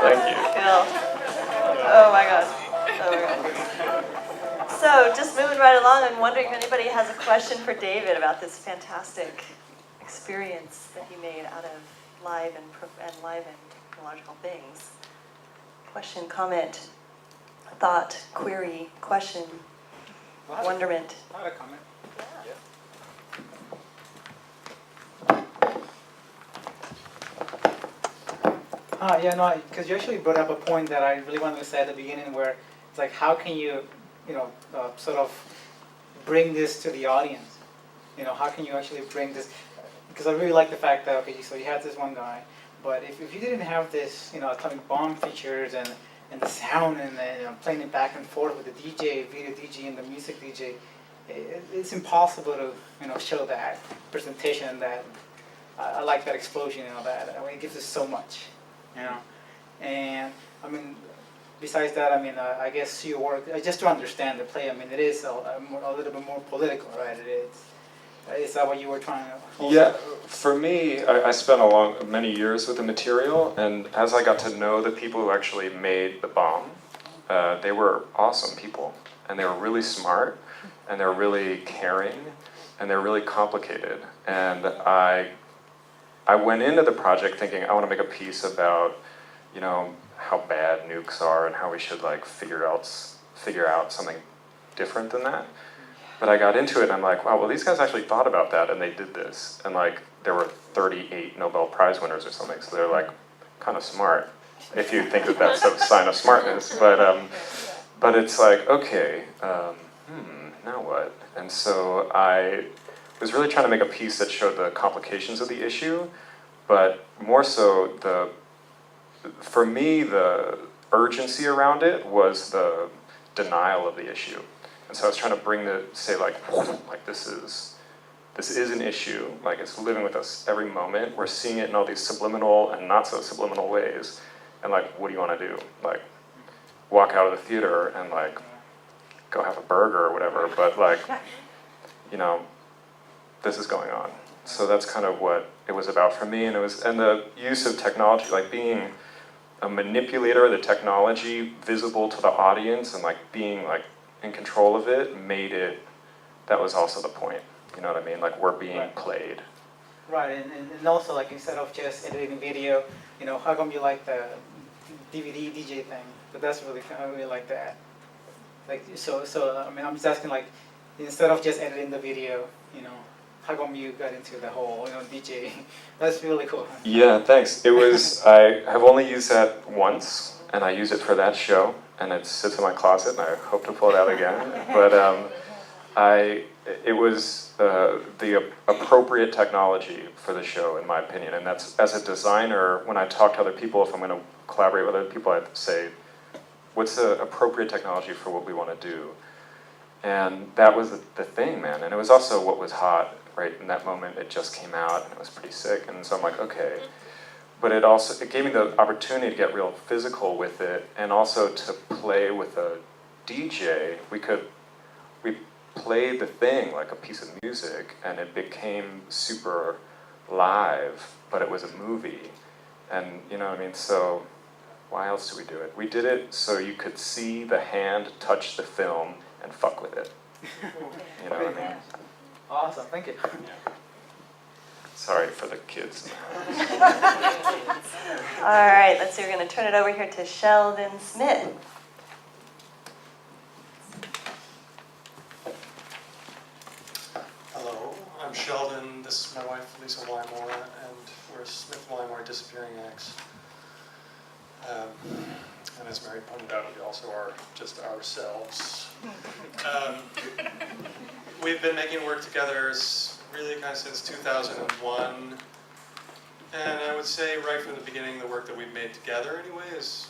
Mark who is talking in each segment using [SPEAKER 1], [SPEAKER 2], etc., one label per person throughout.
[SPEAKER 1] Thank you.
[SPEAKER 2] Cool. Oh my God. Oh my God. So, just moving right along, I'm wondering if anybody has a question for David about this fantastic experience that he made out of live and technological things. Question, comment, thought, query, question, wonderment.
[SPEAKER 3] I have a comment. Because you actually brought up a point that I really wanted to say at the beginning, where it's like, how can you, sort of bring this to the audience? How can you actually bring this? Because I really like the fact that, okay, so you had this one guy, but if you didn't have this, atomic bomb features and the sound and playing it back and forth with the DJ, video DJ and the music DJ, it's impossible to, show that presentation. That I like that explosion, that it gives us so much. And I mean, besides that, I guess your work, just to understand the play, it is a little bit more political, right? Is that what you were trying to also?
[SPEAKER 1] Yeah, for me, I spent many years with the material, and as I got to know the people who actually made the bomb, they were awesome people, and they were really smart, and they were really caring, and they were really complicated. And I went into the project thinking I want to make a piece about, how bad nukes are and how we should figure out something different than that. But I got into it and I'm like, wow, well these guys actually thought about that and they did this. And there were 38 Nobel Prize winners or something, so they're kind of smart, if you think that that's a sign of smartness. But it's like, okay, now what? And so I was really trying to make a piece that showed the complications of the issue, but more so for me, the urgency around it was the denial of the issue. And so I was trying to say this is an issue, it's living with us every moment. We're seeing it in all these subliminal and not so subliminal ways. And what do you want to do? Walk out of the theater and go have a burger or whatever, but this is going on. So that's kind of what it was about for me, and the use of technology, being a manipulator of the technology, visible to the audience, and being in control of it, made it. That was also the point. You know what I mean? We're being played.
[SPEAKER 3] Right, and also instead of just editing video, how come you like the DVD DJ thing? But that's really I really like that. So I'm just asking instead of just editing the video, how come you got into the whole, DJ? That's really cool.
[SPEAKER 1] Yeah, thanks. It was, I have only used that once, and I use it for that show, and it sits in my closet, and I hope to pull it out again. But it was the appropriate technology for the show, in my opinion. And that's, as a designer, when I talk to other people, if I'm going to collaborate with other people, I say, what's the appropriate technology for what we want to do? And that was the thing, man. And it was also what was hot. Right in that moment, it just came out, and it was pretty sick. And so I'm like, okay. But it gave me the opportunity to get real physical with it, and also to play with a DJ. We played the thing like a piece of music, and it became super live, but it was a movie. And you know what I mean? So why else do we do it? We did it so you could see the hand touch the film and fuck with it. You know what I mean?
[SPEAKER 3] Awesome, thank you.
[SPEAKER 1] Sorry for the kids.
[SPEAKER 2] All right, let's see, we're going to turn it over here to Sheldon Smith.
[SPEAKER 4] Hello, I'm Sheldon. This is my wife, Lisa Wymore, and we're Smith Wymore Disappearing Acts. And as Mary pointed out, we also are just ourselves. We've been making work together really kind of since 2001. And I would say right from the beginning, the work that we've made together anyway has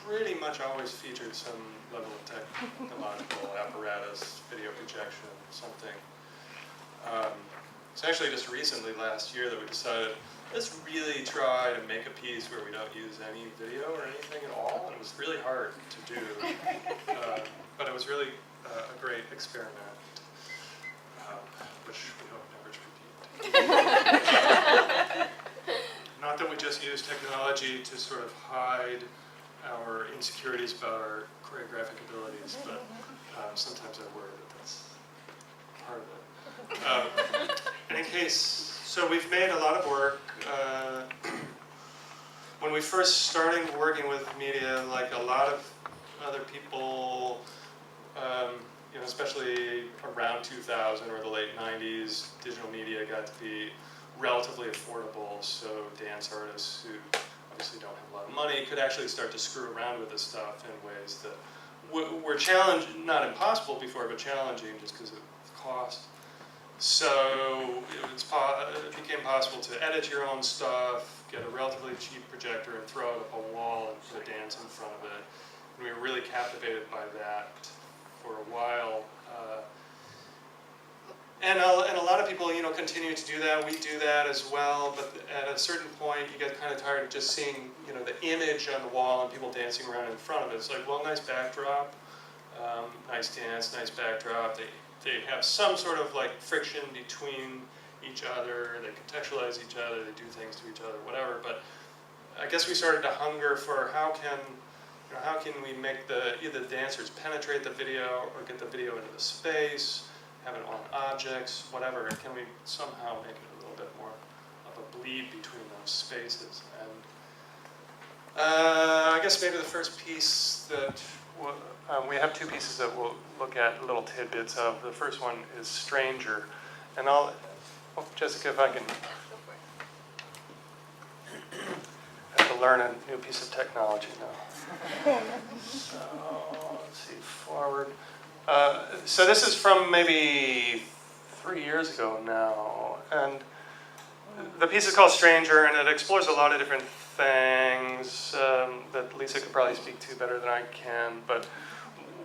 [SPEAKER 4] pretty much always featured some level of technological apparatus, video projection, something. It's actually just recently, last year, that we decided, let's really try to make a piece where we don't use any video or anything at all. And it was really hard to do, but it was really a great experiment, which we hope never to repeat. Not that we just use technology to sort of hide our insecurities about our choreographic abilities, but sometimes I worry that that's part of it. In any case, so we've made a lot of work. When we first started working with media, like a lot of other people, you know, especially around 2000 or the late 90s, digital media got to be relatively affordable, so dance artists who obviously don't have a lot of money could actually start to screw around with this stuff in ways that were challenging, not impossible before, but challenging just because of cost. So it became possible to edit your own stuff, get a relatively cheap projector and throw it up a wall and put a dance in front of it. And we were really captivated by that for a while. And a lot of people, you know, continue to do that. We do that as well, but at a certain point, you get kind of tired of just seeing, you know, the image on the wall and people dancing around in front of it. It's like, well, nice backdrop, nice dance, nice backdrop. They have some sort of like friction between each other. They contextualize each other. They do things to each other, whatever. But I guess we started to hunger for how can we make either the dancers penetrate the video or get the video into the space, have it on objects, whatever. Can we somehow make it a little bit more of a bleed between those spaces? And I guess maybe the first piece that we have two pieces that we'll look at little tidbits of. The first one is Stranger, and Jessica, if I can. I have to learn a new piece of technology now. So let's see, forward. So this is from maybe 3 years ago now, and the piece is called Stranger, and it explores a lot of different things that Lisa could probably speak to better than I can. But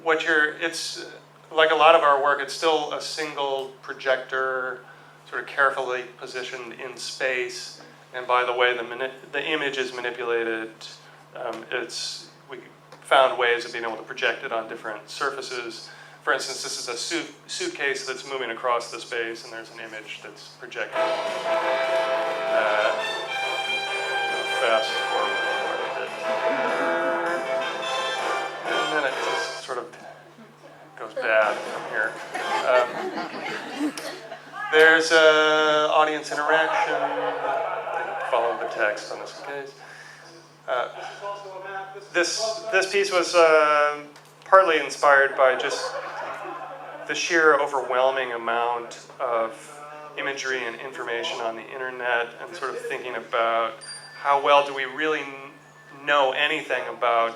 [SPEAKER 4] it's like a lot of our work, it's still a single projector, sort of carefully positioned in space. And by the way, the image is manipulated. We found ways of being able to project it on different surfaces. For instance, this is a suitcase that's moving across the space, and there's an image that's projected. Fast forward a bit. And then it just sort of goes bad from here. There's audience interaction. Follow the text on this case. This piece was partly inspired by just the sheer overwhelming amount of imagery and information on the internet, and sort of thinking about how well do we really know anything about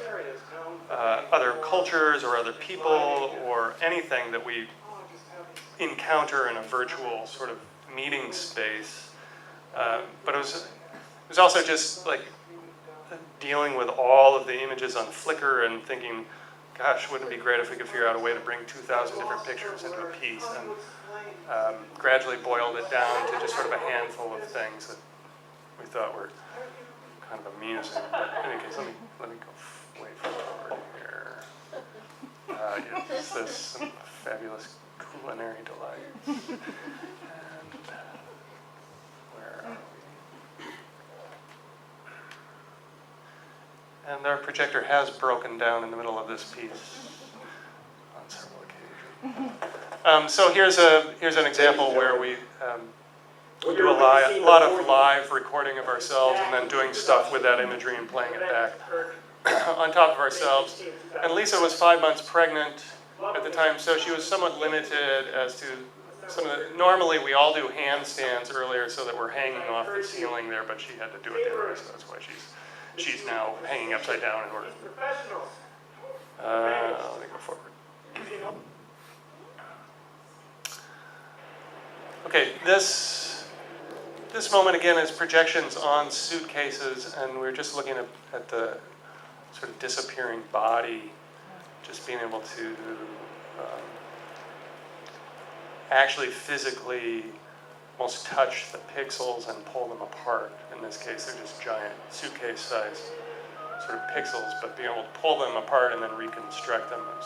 [SPEAKER 4] other cultures or other people or anything that we encounter in a virtual sort of meeting space. But it was also just like dealing with all of the images on Flickr and thinking, gosh, wouldn't it be great if we could figure out a way to bring 2,000 different pictures into a piece, and gradually boiled it down to just sort of a handful of things that we thought were kind of amusing. But in any case, let me go way forward here. Yes, this some fabulous culinary delight. And where are we? And our projector has broken down in the middle of this piece on several occasions. So here's an example where we do a lot of live recording of ourselves and then doing stuff with that imagery and playing it back on top of ourselves. And Lisa was 5 months pregnant at the time, so she was somewhat limited as to some of the. Normally we all do handstands earlier so that we're hanging off the ceiling there, but she had to do it the other way, so that's why she's now hanging upside down in order. Let me go forward. Okay, this moment again is projections on suitcases, and we're just looking at the sort of disappearing body, just being able to actually physically almost touch the pixels and pull them apart. In this case, they're just giant suitcase-sized sort of pixels, but being able to pull them apart and then reconstruct them is